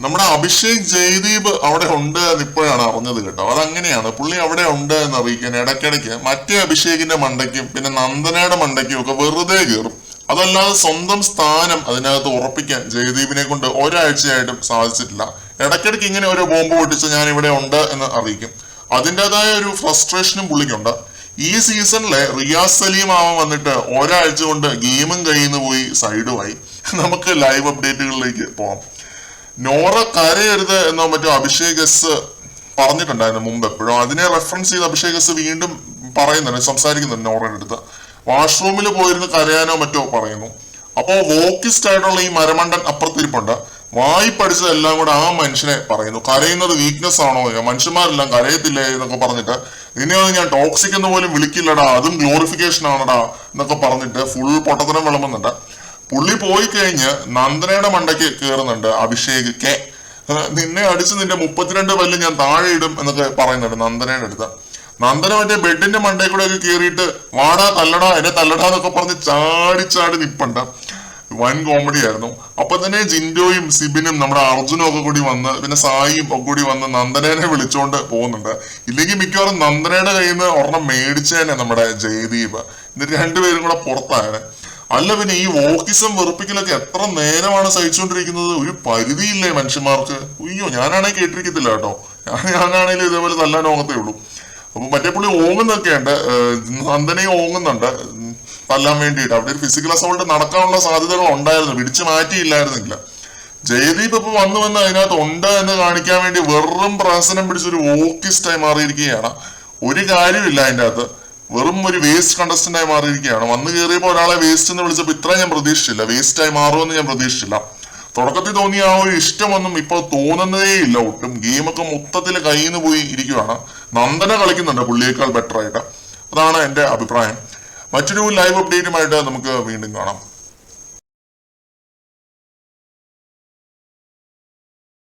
നമ്മുടെ അഭിഷേക് ജയദീപ് അവിടെ ഉണ്ട് എന്ന് ഇപ്പോഴാണ് അറിഞ്ഞത് കേട്ടോ. അതങ്ങനെയാണ്, പുള്ളി അവിടെ ഉണ്ട് എന്ന് അറിയിക്കാൻ ഇടയ്ക്കിടയ്ക്ക് മറ്റേ അഭിഷേകിന്റെ മണ്ടയ്ക്കും പിന്നെ നന്ദനയുടെ മണ്ടയ്ക്കും ഒക്കെ വെറുതെ കയറും. അതല്ലാതെ സ്വന്തം സ്ഥാനം അതിനകത്ത് ഉറപ്പിക്കാൻ ജയദീപിനെ കൊണ്ട് ഒരാഴ്ചയായിട്ടും സാധിച്ചിട്ടില്ല. ഇടയ്ക്കിടയ്ക്ക് ഇങ്ങനെ ഒരു ബോംബ് പൊട്ടിച്ച് ഞാൻ ഇവിടെ ഉണ്ട് എന്ന് അറിയിക്കും. അതിൻ്റെതായ ഒരു ഫ്രസ്ട്രേഷനും പുള്ളിക്കുണ്ട്. ഈ സീസണിലെ റിയാസ് സലീം ആവാൻ വന്നിട്ട് ഒരാഴ്ച കൊണ്ട് ഗെയിമും കയ്യിൽ നിന്ന് പോയി സൈഡുമായി. നമുക്ക് ലൈവ് അപ്ഡേറ്റുകളിലേക്ക് പോവാം. നോറ കരയരുത് എന്നോ മറ്റോ അഭിഷേക് എസ് പറഞ്ഞിട്ടുണ്ടായിരുന്നു മുമ്പ് എപ്പോഴും. അതിനെ റെഫറൻസ് ചെയ്ത് അഭിഷേക് എസ് വീണ്ടും പറയുന്നുണ്ട്, സംസാരിക്കുന്നുണ്ട് നോറയുടെ അടുത്ത്. വാഷ്റൂമിൽ പോയിരുന്ന് കരയാനോ മറ്റോ പറയുന്നു. അപ്പോ വോക്കിസ്റ്റ് ആയിട്ടുള്ള ഈ മരമണ്ടൻ അപ്പുറത്തിരിപ്പുണ്ട്. വായി പഠിച്ചതെല്ലാം കൂടെ ആ മനുഷ്യനെ പറയുന്നു. കരയുന്നത് വീക്ക്നെസ് ആണോ, മനുഷ്യന്മാരെല്ലാം കരയത്തില്ലേ എന്നൊക്കെ പറഞ്ഞിട്ട്, ഇനിയൊന്നും ഞാൻ ടോക്സിക് എന്ന് പോലും വിളിക്കില്ലടാ, അതും ഗ്ലോറിഫിക്കേഷൻ ആണടാ എന്നൊക്കെ പറഞ്ഞിട്ട് ഫുൾ പൊട്ടത്തരം വിളമ്പുന്നുണ്ട്. പുള്ളി പോയി കഴിഞ്ഞ് നന്ദനയുടെ മണ്ടയ്ക്ക് കയറുന്നുണ്ട് അഭിഷേക് കെ. നിന്നെ അടിച്ച് നിന്റെ 32 പല്ല് ഞാൻ താഴെ ഇടും എന്നൊക്കെ പറയുന്നുണ്ട് നന്ദനയുടെ അടുത്ത്. നന്ദന മറ്റേ ബെഡിന്റെ മണ്ടയിൽ കൂടെ ഒക്കെ കയറിയിട്ട് വാടാ തല്ലടാ എന്നെ തല്ലടാ എന്നൊക്കെ പറഞ്ഞ് ചാടി നിപ്പുണ്ട്. വൻ കോമഡി ആയിരുന്നു. അപ്പൊ തന്നെ ജിൻഡോയും സിബിനും നമ്മുടെ അർജുനും ഒക്കെ കൂടി വന്ന് പിന്നെ സായിയും ഒക്കെ കൂടി വന്ന് നന്ദനേനെ വിളിച്ചോണ്ട് പോകുന്നുണ്ട്. ഇല്ലെങ്കിൽ മിക്കവാറും നന്ദനയുടെ കയ്യിൽ നിന്ന് ഒരെണ്ണം മേടിച്ചേനെ നമ്മുടെ ജയദീപ്. എന്നിട്ട് രണ്ടുപേരും കൂടെ പുറത്തായാണ്. അല്ല പിന്നെ ഈ വോക്കിസം വെറുപ്പിക്കലൊക്കെ എത്ര നേരമാണ് സഹിച്ചുകൊണ്ടിരിക്കുന്നത്? ഒരു പരിധിയില്ലേ മനുഷ്യന്മാർക്ക്? അയ്യോ, ഞാനാണെങ്കിൽ കേട്ടിരിക്കത്തില്ല കേട്ടോ. ഞാനാണെങ്കിലും ഇതേപോലെ തല്ലാൻ ഓങ്ങത്തേ ഉള്ളൂ. അപ്പൊ മറ്റേ പുള്ളി ഓങ്ങുന്നൊക്കെ ഉണ്ട്, നന്ദനയും ഓങ്ങുന്നുണ്ട് തല്ലാൻ വേണ്ടിയിട്ട്. അവിടെ ഒരു ഫിസിക്കൽ അസോൾട്ട് നടക്കാനുള്ള സാധ്യതകൾ ഉണ്ടായിരുന്നു, പിടിച്ചു മാറ്റിയില്ലായിരുന്നില്ല. ജയദീപ് ഇപ്പൊ വന്ന് അതിനകത്ത് ഉണ്ട് എന്ന് കാണിക്കാൻ വേണ്ടി വെറും പ്രഹസനം പിടിച്ചൊരു വോക്കിസ്റ്റായി മാറിയിരിക്കുകയാണ്. ഒരു കാര്യമില്ല അതിൻ്റെ അകത്ത്, വെറും ഒരു വേസ്റ്റ് കണ്ടസ്റ്റന്റ് ആയി മാറിയിരിക്കുകയാണ്. വന്നു കയറിയപ്പോൾ ഒരാളെ വേസ്റ്റ് എന്ന് വിളിച്ചപ്പോൾ ഇത്ര ഞാൻ പ്രതീക്ഷിച്ചില്ല, വേസ്റ്റ് ആയി മാറുമെന്ന് ഞാൻ പ്രതീക്ഷിച്ചില്ല. തുടക്കത്തിൽ തോന്നിയ ആ ഒരു ഇഷ്ടമൊന്നും ഇപ്പൊ തോന്നുന്നതേ ഇല്ല ഒട്ടും. ഗെയിമൊക്കെ മൊത്തത്തിൽ കയ്യിൽ നിന്ന് പോയി ഇരിക്കുകയാണ്. നന്ദന കളിക്കുന്നുണ്ട് പുള്ളിയേക്കാൾ ബെറ്റർ ആയിട്ട്. അതാണ് എന്റെ അഭിപ്രായം. മറ്റൊരു ലൈവ് അപ്ഡേറ്റുമായിട്ട് നമുക്ക് വീണ്ടും കാണാം.